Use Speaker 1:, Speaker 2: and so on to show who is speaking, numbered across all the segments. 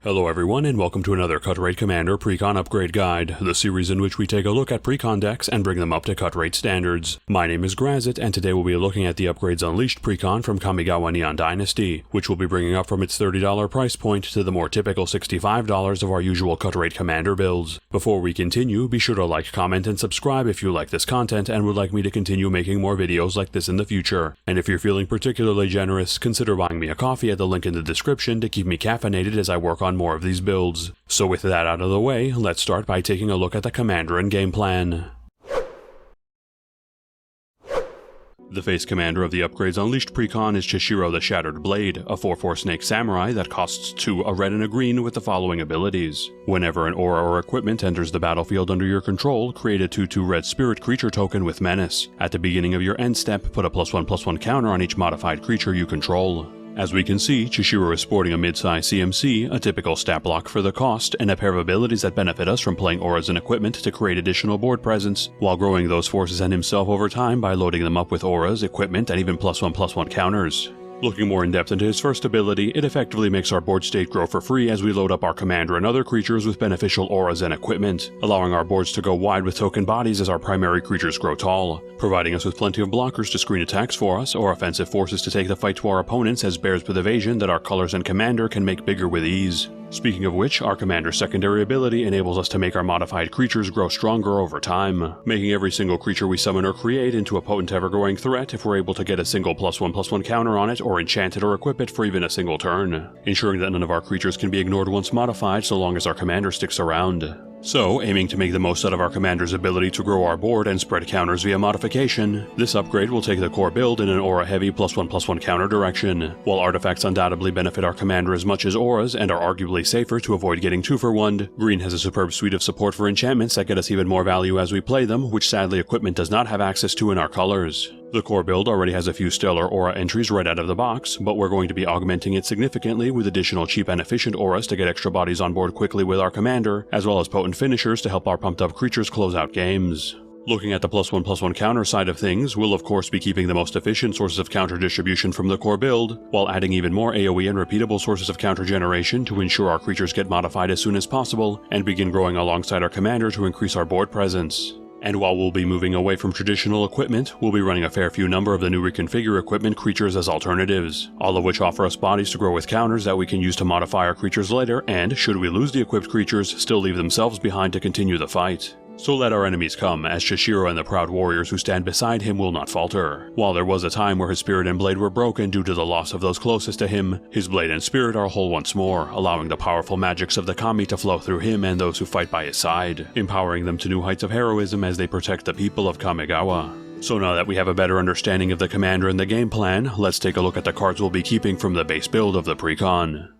Speaker 1: Hello everyone and welcome to another Cut Rate Commander Precon Upgrade Guide, the series in which we take a look at Precon decks and bring them up to cut rate standards. My name is Grazzet and today we'll be looking at the Upgrades Unleashed Precon from Kamigawa Neon Dynasty, which we'll be bringing up from its $30 price point to the more typical $65 of our usual Cut Rate Commander builds. Before we continue, be sure to like, comment, and subscribe if you like this content and would like me to continue making more videos like this in the future. And if you're feeling particularly generous, consider buying me a coffee at the link in the description to keep me caffeinated as I work on more of these builds. So with that out of the way, let's start by taking a look at the commander and game plan. The face commander of the Upgrades Unleashed Precon is Chishiro the Shattered Blade, a 4/4 Snake Samurai that costs 2, a red and a green with the following abilities. Whenever an aura or equipment enters the battlefield under your control, create a 2/2 red spirit creature token with Menace. At the beginning of your end step, put a +1/+1 counter on each modified creature you control. As we can see, Chishiro is sporting a mid-size CMC, a typical stat block for the cost, and a pair of abilities that benefit us from playing auras and equipment to create additional board presence, while growing those forces and himself over time by loading them up with auras, equipment, and even +1/+1 counters. Looking more in depth into his first ability, it effectively makes our board state grow for free as we load up our commander and other creatures with beneficial auras and equipment, allowing our boards to go wide with token bodies as our primary creatures grow tall, providing us with plenty of blockers to screen attacks for us, or offensive forces to take the fight to our opponents as bears with evasion that our colors and commander can make bigger with ease. Speaking of which, our commander's secondary ability enables us to make our modified creatures grow stronger over time, making every single creature we summon or create into a potent ever-growing threat if we're able to get a single +1/+1 counter on it or enchant it or equip it for even a single turn, ensuring that none of our creatures can be ignored once modified so long as our commander sticks around. So, aiming to make the most out of our commander's ability to grow our board and spread counters via modification, this upgrade will take the core build in an aura-heavy +1/+1 counter direction. While artifacts undoubtedly benefit our commander as much as auras and are arguably safer to avoid getting 2-for-1, green has a superb suite of support for enchantments that get us even more value as we play them, which sadly equipment does not have access to in our colors. The core build already has a few stellar aura entries right out of the box, but we're going to be augmenting it significantly with additional cheap and efficient auras to get extra bodies on board quickly with our commander, as well as potent finishers to help our pumped up creatures close out games. Looking at the +1/+1 counter side of things, we'll of course be keeping the most efficient sources of counter distribution from the core build, while adding even more AoE and repeatable sources of counter generation to ensure our creatures get modified as soon as possible, and begin growing alongside our commander to increase our board presence. And while we'll be moving away from traditional equipment, we'll be running a fair few number of the new reconfigure equipment creatures as alternatives, all of which offer us bodies to grow with counters that we can use to modify our creatures later and, should we lose the equipped creatures, still leave themselves behind to continue the fight. So let our enemies come, as Chishiro and the proud warriors who stand beside him will not falter. While there was a time where his spirit and blade were broken due to the loss of those closest to him, his blade and spirit are whole once more, allowing the powerful magics of the kami to flow through him and those who fight by his side, empowering them to new heights of heroism as they protect the people of Kamigawa. So now that we have a better understanding of the commander and the game plan, let's take a look at the cards we'll be keeping from the base build of the Precon.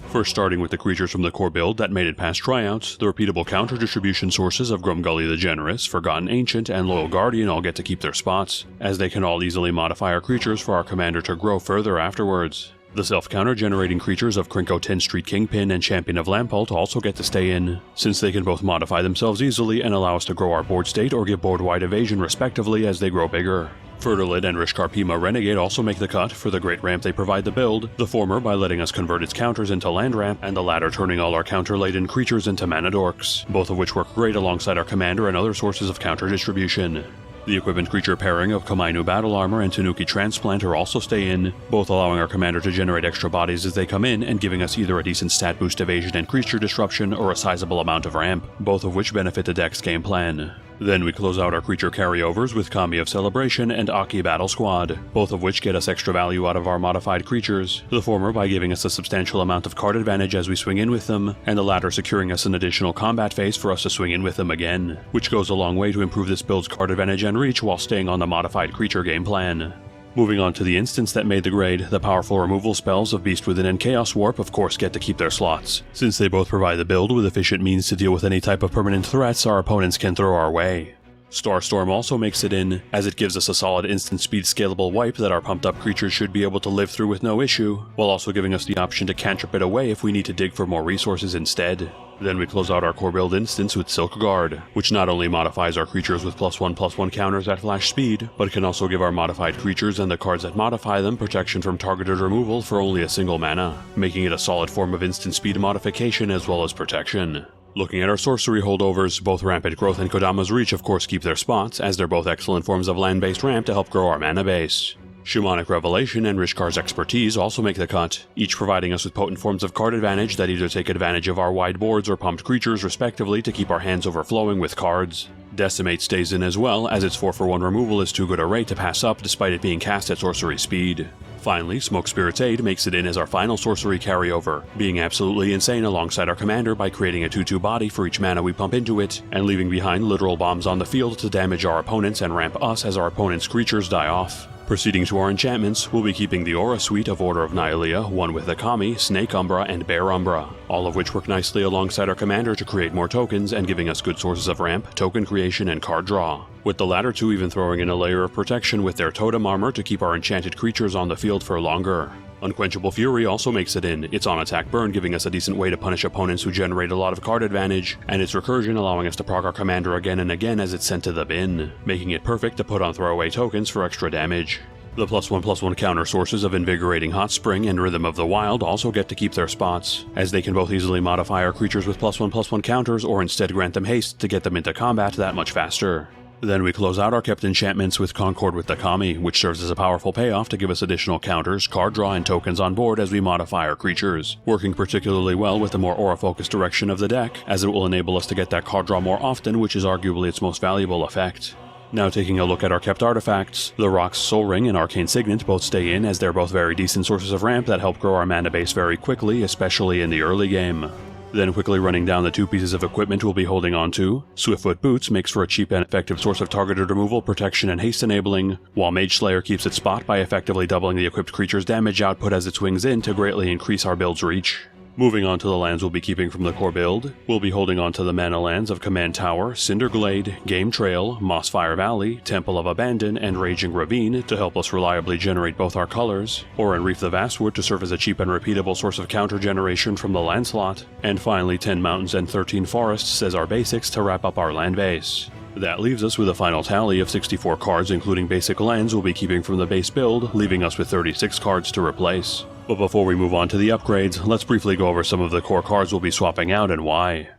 Speaker 1: First, starting with the creatures from the core build that made it past tryouts, the repeatable counter distribution sources of Grumgully the Generous, Forgotten Ancient, and Loyal Guardian all get to keep their spots, as they can all easily modify our creatures for our commander to grow further afterwards. The self-counter generating creatures of Krinko 10 Street Kingpin and Champion of Lampult also get to stay in, since they can both modify themselves easily and allow us to grow our board state or give board-wide evasion respectively as they grow bigger. Fertilid and Rishkarpima Renegade also make the cut for the great ramp they provide the build, the former by letting us convert its counters into land ramp, and the latter turning all our counter-laden creatures into mana dorks, both of which work great alongside our commander and other sources of counter distribution. The equipment creature pairing of Komainu Battle Armor and Tanuki Transplanter also stay in, both allowing our commander to generate extra bodies as they come in and giving us either a decent stat boost evasion and creature disruption or a sizable amount of ramp, both of which benefit the deck's game plan. Then we close out our creature carryovers with Kami of Celebration and Aki Battle Squad, both of which get us extra value out of our modified creatures, the former by giving us a substantial amount of card advantage as we swing in with them, and the latter securing us an additional combat phase for us to swing in with them again, which goes a long way to improve this build's card advantage and reach while staying on the modified creature game plan. Moving on to the instance that made the grade, the powerful removal spells of Beast Within and Chaos Warp of course get to keep their slots, since they both provide the build with efficient means to deal with any type of permanent threats our opponents can throw our way. Starstorm also makes it in, as it gives us a solid instant speed scalable wipe that our pumped up creatures should be able to live through with no issue, while also giving us the option to cantrip it away if we need to dig for more resources instead. Then we close out our core build instance with Silk Guard, which not only modifies our creatures with +1/+1 counters at flash speed, but can also give our modified creatures and the cards that modify them protection from targeted removal for only a single mana, making it a solid form of instant speed modification as well as protection. Looking at our sorcery holdovers, both Rampant Growth and Kodama's Reach of course keep their spots, as they're both excellent forms of land-based ramp to help grow our mana base. Shamanic Revelation and Rishkar's Expertise also make the cut, each providing us with potent forms of card advantage that either take advantage of our wide boards or pumped creatures respectively to keep our hands overflowing with cards. Decimate stays in as well, as its 4-for-1 removal is too good a rate to pass up despite it being cast at sorcery speed. Finally, Smoke Spirit's Aid makes it in as our final sorcery carryover, being absolutely insane alongside our commander by creating a 2/2 body for each mana we pump into it, and leaving behind literal bombs on the field to damage our opponents and ramp us as our opponents' creatures die off. Proceeding to our enchantments, we'll be keeping the Aura Suite of Order of Nihilea, one with the Kami, Snake Umbra, and Bear Umbra, all of which work nicely alongside our commander to create more tokens and giving us good sources of ramp, token creation, and card draw, with the latter two even throwing in a layer of protection with their totem armor to keep our enchanted creatures on the field for longer. Unquenchable Fury also makes it in, its on-attack burn giving us a decent way to punish opponents who generate a lot of card advantage, and its recursion allowing us to proc our commander again and again as it's sent to the bin, making it perfect to put on throwaway tokens for extra damage. The +1/+1 counter sources of Invigorating Hot Spring and Rhythm of the Wild also get to keep their spots, as they can both easily modify our creatures with +1/+1 counters or instead grant them haste to get them into combat that much faster. Then we close out our kept enchantments with Concord with the Kami, which serves as a powerful payoff to give us additional counters, card draw, and tokens on board as we modify our creatures, working particularly well with the more aura-focused direction of the deck, as it will enable us to get that card draw more often, which is arguably its most valuable effect. Now taking a look at our kept artifacts, the Rock's Soul Ring and Arcane Signet both stay in as they're both very decent sources of ramp that help grow our mana base very quickly, especially in the early game. Then quickly running down the two pieces of equipment we'll be holding on to, Swiftfoot Boots makes for a cheap and effective source of targeted removal, protection, and haste enabling, while Mage Slayer keeps its spot by effectively doubling the equipped creature's damage output as it swings in to greatly increase our build's reach. Moving on to the lands we'll be keeping from the core build, we'll be holding on to the mana lands of Command Tower, Cinderglade, Game Trail, Mossfire Valley, Temple of Abandon, and Raging Ravine to help us reliably generate both our colors, or Reef the Vastwood to serve as a cheap and repeatable source of counter generation from the land slot, and finally 10 mountains and 13 forests as our basics to wrap up our land base. That leaves us with a final tally of 64 cards including basic lands we'll be keeping from the base build, leaving us with 36 cards to replace. But before we move on to the upgrades, let's briefly go over some of the core cards we'll be swapping out and why.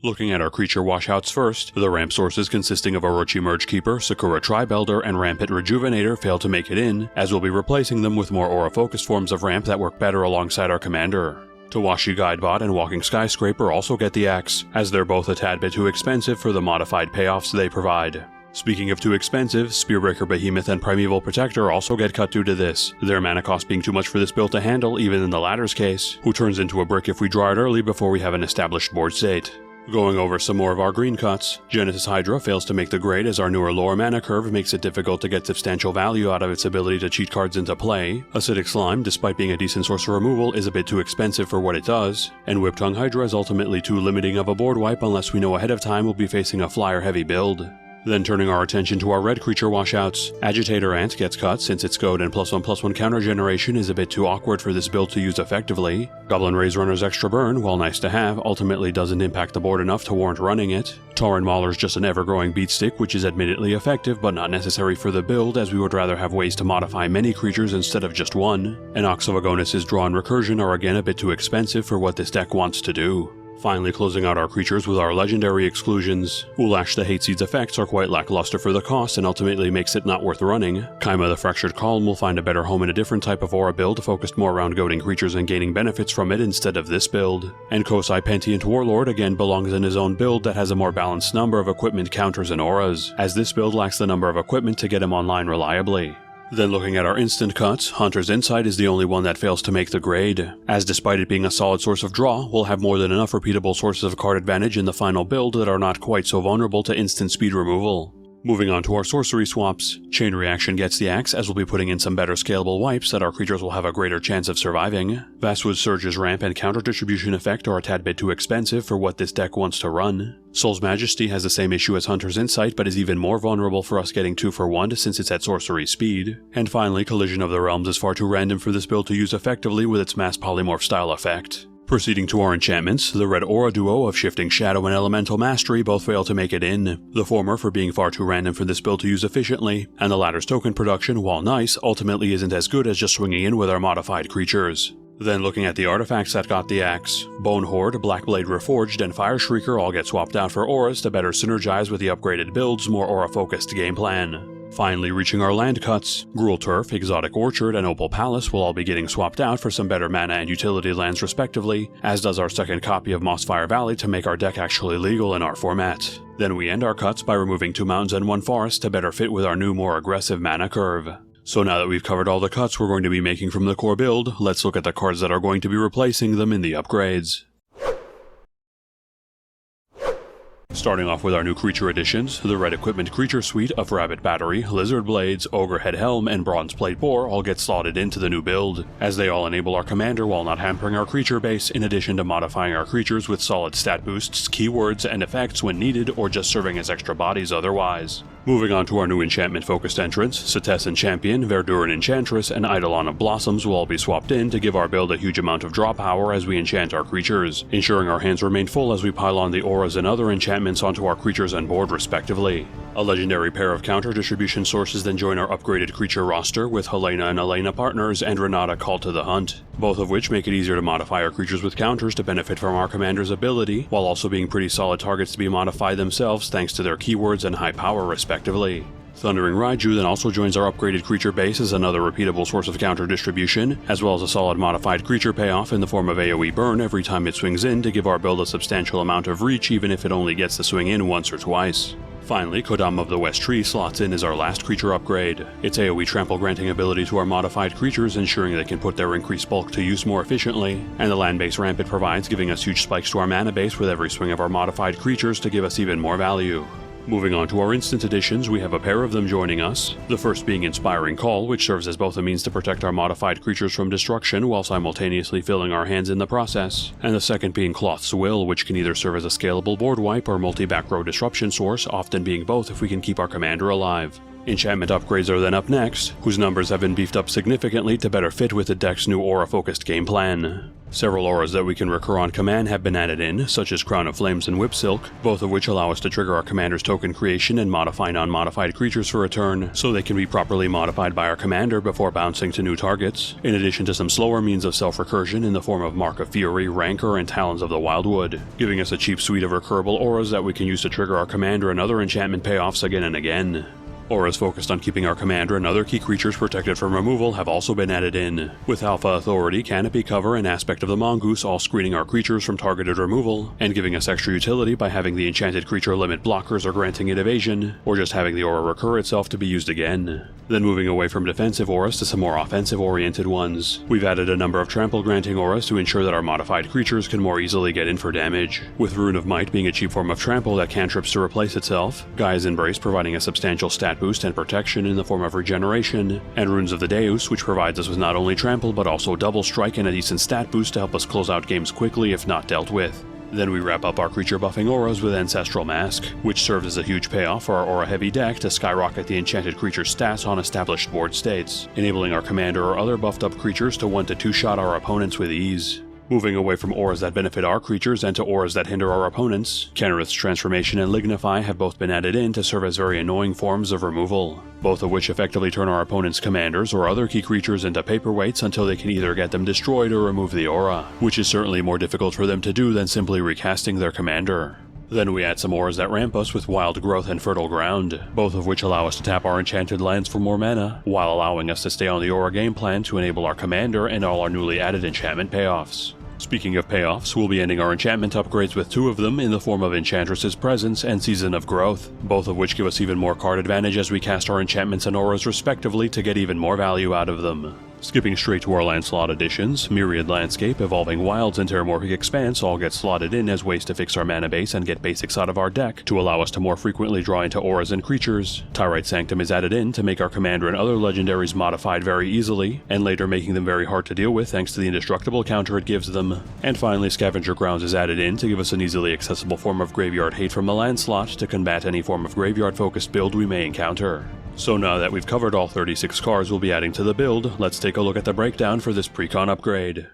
Speaker 1: Looking at our creature washouts first, the ramp sources consisting of Orochi Mergekeeper, Sakura Tribe Elder, and Rampant Rejuvenator fail to make it in, as we'll be replacing them with more aura-focused forms of ramp that work better alongside our commander. Tawashi Guidebot and Walking Skyscraper also get the axe, as they're both a tad bit too expensive for the modified payoffs they provide. Speaking of too expensive, Spearbreaker Behemoth and Primeval Protector also get cut due to this, their mana cost being too much for this build to handle even in the latter's case, who turns into a brick if we draw it early before we have an established board state. Going over some more of our green cuts, Genesis Hydra fails to make the grade as our newer lower mana curve makes it difficult to get substantial value out of its ability to cheat cards into play. Acidic Slime, despite being a decent source of removal, is a bit too expensive for what it does, and Whiptongue Hydra is ultimately too limiting of a board wipe unless we know ahead of time we'll be facing a flyer-heavy build. Then turning our attention to our red creature washouts, Agitator Ant gets cut since its goad and +1/+1 counter generation is a bit too awkward for this build to use effectively. Goblin Raze Runner's extra burn, while nice to have, ultimately doesn't impact the board enough to warrant running it. Tauren Mauler's just an ever-growing beatstick which is admittedly effective but not necessary for the build, as we would rather have ways to modify many creatures instead of just one. And Ox of Agonis's Draw and Recursion are again a bit too expensive for what this deck wants to do. Finally closing out our creatures with our legendary exclusions, Ulash the Hateseed's effects are quite lackluster for the cost and ultimately makes it not worth running. Kaima the Fractured Calm will find a better home in a different type of aura build focused more around goading creatures and gaining benefits from it instead of this build. And Kosai Pentient Warlord again belongs in his own build that has a more balanced number of equipment counters and auras, as this build lacks the number of equipment to get him online reliably. Then looking at our instant cuts, Hunter's Insight is the only one that fails to make the grade, as despite it being a solid source of draw, we'll have more than enough repeatable sources of card advantage in the final build that are not quite so vulnerable to instant speed removal. Moving on to our sorcery swaps, Chain Reaction gets the axe, as we'll be putting in some better scalable wipes that our creatures will have a greater chance of surviving. Vastwood Surge's ramp and counter distribution effect are a tad bit too expensive for what this deck wants to run. Soul's Majesty has the same issue as Hunter's Insight, but is even more vulnerable for us getting 2 for 1 since it's at sorcery speed. And finally, Collision of the Realms is far too random for this build to use effectively with its mass polymorph style effect. Proceeding to our enchantments, the red aura duo of Shifting Shadow and Elemental Mastery both fail to make it in, the former for being far too random for this build to use efficiently, and the latter's token production, while nice, ultimately isn't as good as just swinging in with our modified creatures. Then looking at the artifacts that got the axe, Bone Horde, Blackblade Reforged, and Fire Shrieker all get swapped out for auras to better synergize with the upgraded build's more aura-focused game plan. Finally reaching our land cuts, Gruul Turf, Exotic Orchard, and Opal Palace will all be getting swapped out for some better mana and utility lands respectively, as does our second copy of Mossfire Valley to make our deck actually legal in our format. Then we end our cuts by removing 2 mountains and 1 forest to better fit with our new more aggressive mana curve. So now that we've covered all the cuts we're going to be making from the core build, let's look at the cards that are going to be replacing them in the upgrades. Starting off with our new creature additions, the Red Equipment Creature Suite of Rabbit Battery, Lizard Blades, Ogre Head Helm, and Bronze Plate Boar all get slotted into the new build, as they all enable our commander while not hampering our creature base, in addition to modifying our creatures with solid stat boosts, keywords, and effects when needed or just serving as extra bodies otherwise. Moving on to our new enchantment-focused entrants, Setessan Champion, Verduran Enchantress, and Eidolon of Blossoms will all be swapped in to give our build a huge amount of draw power as we enchant our creatures, ensuring our hands remain full as we pile on the auras and other enchantments onto our creatures and board respectively. A legendary pair of counter distribution sources then join our upgraded creature roster with Helena and Elena partners and Renata Call to the Hunt, both of which make it easier to modify our creatures with counters to benefit from our commander's ability, while also being pretty solid targets to be modified themselves thanks to their keywords and high power respectively. Thundering Raiju then also joins our upgraded creature base as another repeatable source of counter distribution, as well as a solid modified creature payoff in the form of AoE burn every time it swings in to give our build a substantial amount of reach even if it only gets to swing in once or twice. Finally, Kodam of the West Tree slots in as our last creature upgrade. Its AoE trample granting ability to our modified creatures, ensuring they can put their increased bulk to use more efficiently, and the land-based ramp it provides, giving us huge spikes to our mana base with every swing of our modified creatures to give us even more value. Moving on to our instant additions, we have a pair of them joining us, the first being Inspiring Call, which serves as both a means to protect our modified creatures from destruction while simultaneously filling our hands in the process, and the second being Cloth's Will, which can either serve as a scalable board wipe or multi-back row disruption source, often being both if we can keep our commander alive. Enchantment upgrades are then up next, whose numbers have been beefed up significantly to better fit with the deck's new aura-focused game plan. Several auras that we can recur on command have been added in, such as Crown of Flames and Whip Silk, both of which allow us to trigger our commander's token creation and modify non-modified creatures for a turn, so they can be properly modified by our commander before bouncing to new targets, in addition to some slower means of self-recursion in the form of Mark of Fury, Rancor, and Talons of the Wildwood, giving us a cheap suite of recurable auras that we can use to trigger our commander and other enchantment payoffs again and again. Auras focused on keeping our commander and other key creatures protected from removal have also been added in, with Alpha Authority, Canopy Cover, and Aspect of the Mongoose all screening our creatures from targeted removal, and giving us extra utility by having the enchanted creature limit blockers or granting it evasion, or just having the aura recur itself to be used again. Then moving away from defensive auras to some more offensive-oriented ones, we've added a number of trample-granting auras to ensure that our modified creatures can more easily get in for damage, with Rune of Might being a cheap form of trample that cantrips to replace itself, Gaia's Embrace providing a substantial stat boost and protection in the form of regeneration, and Runes of the Deus, which provides us with not only trample but also double strike and a decent stat boost to help us close out games quickly if not dealt with. Then we wrap up our creature buffing auras with Ancestral Mask, which serves as a huge payoff for our aura-heavy deck to skyrocket the enchanted creature's stats on established board states, enabling our commander or other buffed-up creatures to 1- to 2-shot our opponents with ease. Moving away from auras that benefit our creatures and to auras that hinder our opponents, Kenrith's Transformation and Lignify have both been added in to serve as very annoying forms of removal, both of which effectively turn our opponent's commanders or other key creatures into paperweights until they can either get them destroyed or remove the aura, which is certainly more difficult for them to do than simply recasting their commander. Then we add some auras that ramp us with Wild Growth and Fertile Ground, both of which allow us to tap our enchanted lands for more mana, while allowing us to stay on the aura game plan to enable our commander and all our newly added enchantment payoffs. Speaking of payoffs, we'll be ending our enchantment upgrades with 2 of them in the form of Enchantress's Presence and Season of Growth, both of which give us even more card advantage as we cast our enchantments and auras respectively to get even more value out of them. Skipping straight to our Lancelot additions, Myriad Landscape, Evolving Wilds, and Terramorphic Expanse all get slotted in as ways to fix our mana base and get basics out of our deck to allow us to more frequently draw into auras and creatures. Tyrite Sanctum is added in to make our commander and other legendaries modified very easily, and later making them very hard to deal with thanks to the indestructible counter it gives them. And finally, Scavenger Grounds is added in to give us an easily accessible form of graveyard hate from the land slot to combat any form of graveyard-focused build we may encounter. So now that we've covered all 36 cards we'll be adding to the build, let's take a look at the breakdown for this Precon upgrade.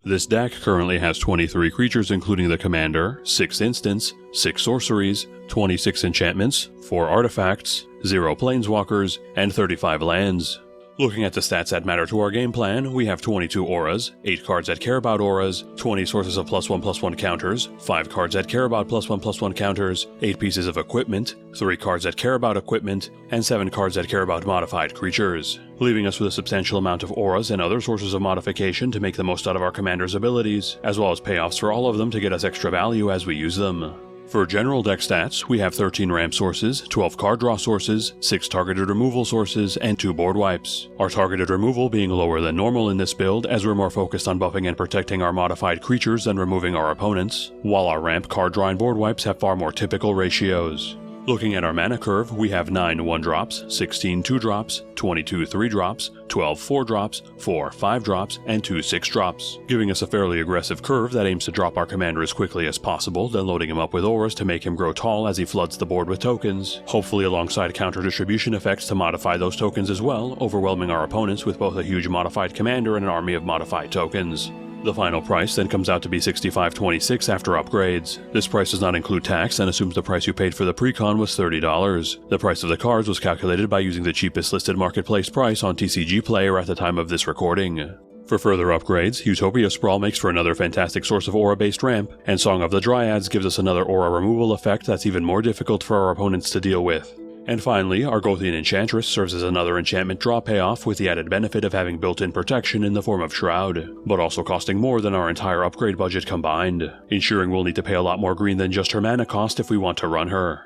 Speaker 1: This deck currently has 23 creatures including the commander, 6 instants, 6 sorceries, 26 enchantments, 4 artifacts, 0 planeswalkers, and 35 lands. Looking at the stats that matter to our game plan, we have 22 auras, 8 cards that care about auras, 20 sources of +1/+1 counters, 5 cards that care about +1/+1 counters, 8 pieces of equipment, 3 cards that care about equipment, and 7 cards that care about modified creatures, leaving us with a substantial amount of auras and other sources of modification to make the most out of our commander's abilities, as well as payoffs for all of them to get us extra value as we use them. For general deck stats, we have 13 ramp sources, 12 card draw sources, 6 targeted removal sources, and 2 board wipes. Our targeted removal being lower than normal in this build as we're more focused on buffing and protecting our modified creatures than removing our opponents, while our ramp, card draw, and board wipes have far more typical ratios. Looking at our mana curve, we have 9 1-drops, 16 2-drops, 22 3-drops, 12 4-drops, 4 5-drops, and 2 6-drops, giving us a fairly aggressive curve that aims to drop our commander as quickly as possible, then loading him up with auras to make him grow tall as he floods the board with tokens, hopefully alongside counter distribution effects to modify those tokens as well, overwhelming our opponents with both a huge modified commander and an army of modified tokens. The final price then comes out to be $65.26 after upgrades. This price does not include tax and assumes the price you paid for the Precon was $30. The price of the cards was calculated by using the cheapest listed marketplace price on TCG Player at the time of this recording. For further upgrades, Utopia Sprawl makes for another fantastic source of aura-based ramp, and Song of the Dryads gives us another aura removal effect that's even more difficult for our opponents to deal with. And finally, Argothian Enchantress serves as another enchantment draw payoff with the added benefit of having built-in protection in the form of Shroud, but also costing more than our entire upgrade budget combined, ensuring we'll need to pay a lot more green than just her mana cost if we want to run her.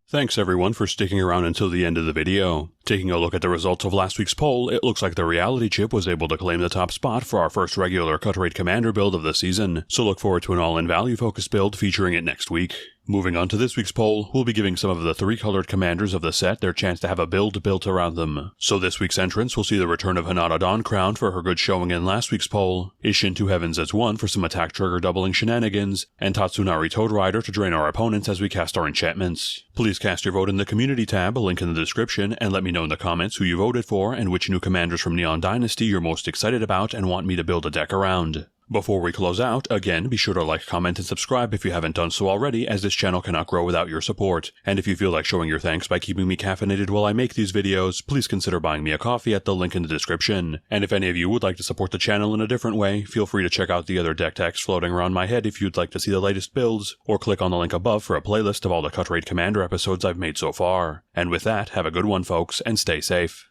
Speaker 1: Thanks everyone for sticking around until the end of the video. Taking a look at the results of last week's poll, it looks like the Reality Chip was able to claim the top spot for our first regular cut rate commander build of the season, so look forward to an all-in value focused build featuring it next week. Moving on to this week's poll, we'll be giving some of the 3-colored commanders of the set their chance to have a build built around them. So this week's entrants will see the return of Hinata Dawncrown for her good showing in last week's poll, Ishin Two Heavens as 1 for some attack trigger doubling shenanigans, and Tatsunari Toad Rider to drain our opponents as we cast our enchantments. Please cast your vote in the community tab, a link in the description, and let me know in the comments who you voted for and which new commanders from Neon Dynasty you're most excited about and want me to build a deck around. Before we close out, again, be sure to like, comment, and subscribe if you haven't done so already, as this channel cannot grow without your support. And if you feel like showing your thanks by keeping me caffeinated while I make these videos, please consider buying me a coffee at the link in the description. And if any of you would like to support the channel in a different way, feel free to check out the other deck techs floating around my head if you'd like to see the latest builds, or click on the link above for a playlist of all the Cut Rate Commander episodes I've made so far. And with that, have a good one folks, and stay safe.